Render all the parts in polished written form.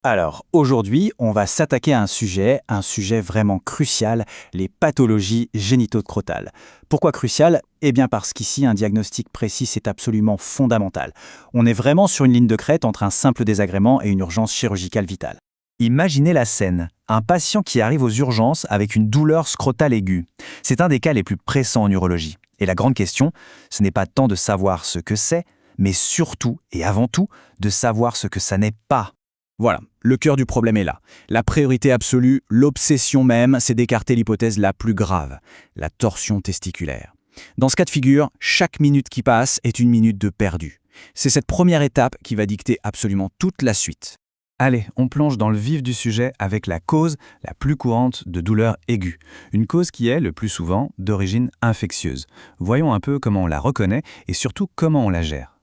Alors, aujourd'hui, on va s'attaquer à un sujet vraiment crucial, les pathologies génitocrotales. Pourquoi crucial? Eh bien parce qu'ici, un diagnostic précis, c'est absolument fondamental. On est vraiment sur une ligne de crête entre un simple désagrément et une urgence chirurgicale vitale. Imaginez la scène. Un patient qui arrive aux urgences avec une douleur scrotale aiguë. C'est un des cas les plus pressants en urologie. Et la grande question, ce n'est pas tant de savoir ce que c'est, mais surtout et avant tout, de savoir ce que ça n'est pas. Voilà, le cœur du problème est là. La priorité absolue, l'obsession même, c'est d'écarter l'hypothèse la plus grave, la torsion testiculaire. Dans ce cas de figure, chaque minute qui passe est une minute de perdu. C'est cette première étape qui va dicter absolument toute la suite. Allez, on plonge dans le vif du sujet avec la cause la plus courante de douleur aiguë. Une cause qui est, le plus souvent, d'origine infectieuse. Voyons un peu comment on la reconnaît et surtout comment on la gère.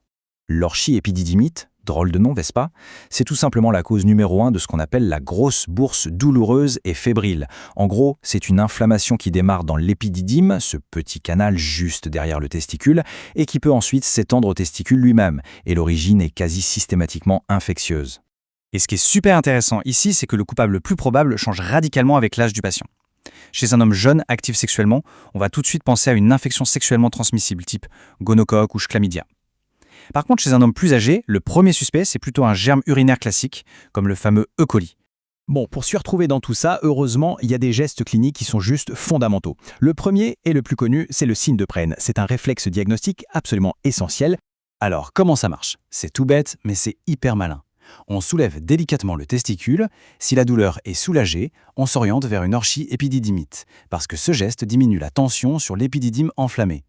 L'orchiépididymite, drôle de nom, n'est-ce pas? C'est tout simplement la cause numéro 1 de ce qu'on appelle la grosse bourse douloureuse et fébrile. En gros, c'est une inflammation qui démarre dans l'épididyme, ce petit canal juste derrière le testicule, et qui peut ensuite s'étendre au testicule lui-même. Et l'origine est quasi systématiquement infectieuse. Et ce qui est super intéressant ici, c'est que le coupable le plus probable change radicalement avec l'âge du patient. Chez un homme jeune, actif sexuellement, on va tout de suite penser à une infection sexuellement transmissible, type gonocoque ou chlamydia. Par contre, chez un homme plus âgé, le premier suspect, c'est plutôt un germe urinaire classique, comme le fameux E. coli. Bon, pour s'y retrouver dans tout ça, heureusement, il y a des gestes cliniques qui sont juste fondamentaux. Le premier et le plus connu, c'est le signe de Prehn. C'est un réflexe diagnostique absolument essentiel. Alors, comment ça marche? C'est tout bête, mais c'est hyper malin. On soulève délicatement le testicule. Si la douleur est soulagée, on s'oriente vers une orchiépididymite, parce que ce geste diminue la tension sur l'épididyme enflammé.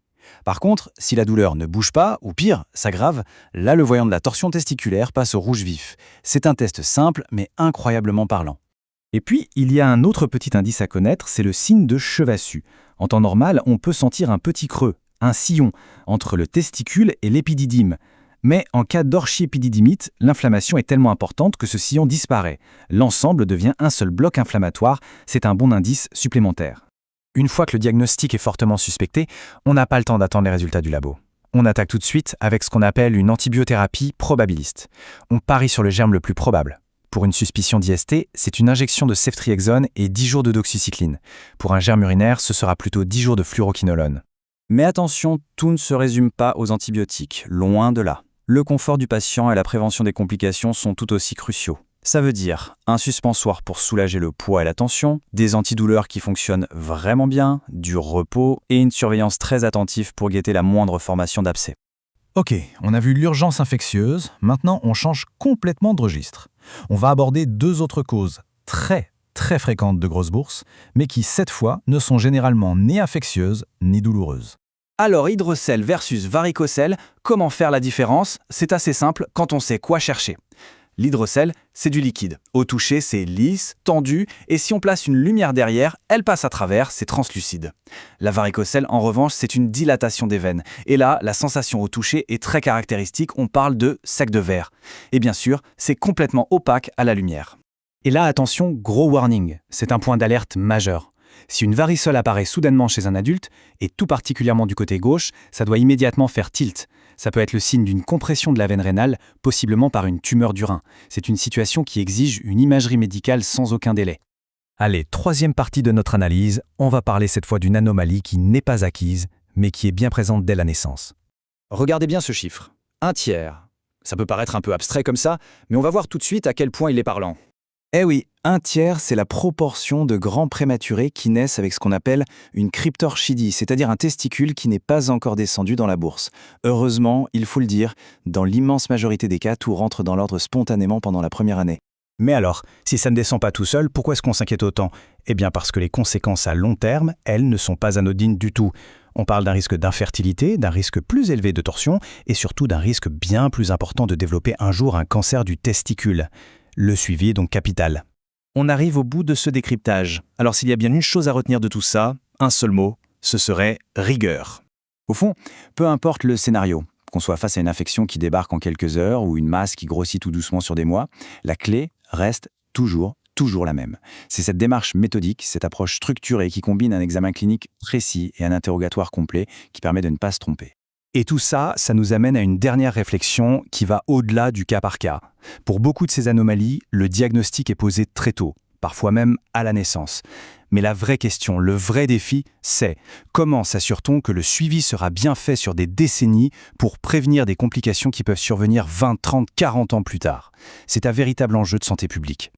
Par contre, si la douleur ne bouge pas, ou pire, s'aggrave, là le voyant de la torsion testiculaire passe au rouge vif. C'est un test simple, mais incroyablement parlant. Et puis, il y a un autre petit indice à connaître, c'est le signe de Chevassus. En temps normal, on peut sentir un petit creux, un sillon, entre le testicule et l'épididyme. Mais en cas d'orchiépididymite, l'inflammation est tellement importante que ce sillon disparaît. L'ensemble devient un seul bloc inflammatoire, c'est un bon indice supplémentaire. Une fois que le diagnostic est fortement suspecté, on n'a pas le temps d'attendre les résultats du labo. On attaque tout de suite avec ce qu'on appelle une antibiothérapie probabiliste. On parie sur le germe le plus probable. Pour une suspicion d'IST, c'est une injection de ceftriaxone et 10 jours de doxycycline. Pour un germe urinaire, ce sera plutôt 10 jours de fluoroquinolone. Mais attention, tout ne se résume pas aux antibiotiques, loin de là. Le confort du patient et la prévention des complications sont tout aussi cruciaux. Ça veut dire un suspensoire pour soulager le poids et la tension, des antidouleurs qui fonctionnent vraiment bien, du repos et une surveillance très attentive pour guetter la moindre formation d'abcès. Ok, on a vu l'urgence infectieuse, maintenant on change complètement de registre. On va aborder deux autres causes très fréquentes de grosses bourses, mais qui cette fois ne sont généralement ni infectieuses ni douloureuses. Alors hydrocèle versus varicocèle, comment faire la différence? C'est assez simple quand on sait quoi chercher. L'hydrocèle, c'est du liquide. Au toucher, c'est lisse, tendu, et si on place une lumière derrière, elle passe à travers, c'est translucide. La varicocèle, en revanche, c'est une dilatation des veines. Et là, la sensation au toucher est très caractéristique, on parle de sec de verre. Et bien sûr, c'est complètement opaque à la lumière. Et là, attention, gros warning, c'est un point d'alerte majeur. Si une varicelle apparaît soudainement chez un adulte, et tout particulièrement du côté gauche, ça doit immédiatement faire tilt. Ça peut être le signe d'une compression de la veine rénale, possiblement par une tumeur du rein. C'est une situation qui exige une imagerie médicale sans aucun délai. Allez, troisième partie de notre analyse, on va parler cette fois d'une anomalie qui n'est pas acquise, mais qui est bien présente dès la naissance. Regardez bien ce chiffre, 1/3. Ça peut paraître un peu abstrait comme ça, mais on va voir tout de suite à quel point il est parlant. Eh oui, 1/3, c'est la proportion de grands prématurés qui naissent avec ce qu'on appelle une cryptorchidie, c'est-à-dire un testicule qui n'est pas encore descendu dans la bourse. Heureusement, il faut le dire, dans l'immense majorité des cas, tout rentre dans l'ordre spontanément pendant la première année. Mais alors, si ça ne descend pas tout seul, pourquoi est-ce qu'on s'inquiète autant? Eh bien parce que les conséquences à long terme, elles, ne sont pas anodines du tout. On parle d'un risque d'infertilité, d'un risque plus élevé de torsion et surtout d'un risque bien plus important de développer un jour un cancer du testicule. Le suivi est donc capital. On arrive au bout de ce décryptage. Alors s'il y a bien une chose à retenir de tout ça, un seul mot, ce serait rigueur. Au fond, peu importe le scénario, qu'on soit face à une infection qui débarque en quelques heures ou une masse qui grossit tout doucement sur des mois, la clé reste toujours la même. C'est cette démarche méthodique, cette approche structurée qui combine un examen clinique précis et un interrogatoire complet qui permet de ne pas se tromper. Et tout ça, ça nous amène à une dernière réflexion qui va au-delà du cas par cas. Pour beaucoup de ces anomalies, le diagnostic est posé très tôt, parfois même à la naissance. Mais la vraie question, le vrai défi, c'est comment s'assure-t-on que le suivi sera bien fait sur des décennies pour prévenir des complications qui peuvent survenir 20, 30, 40 ans plus tard? C'est un véritable enjeu de santé publique.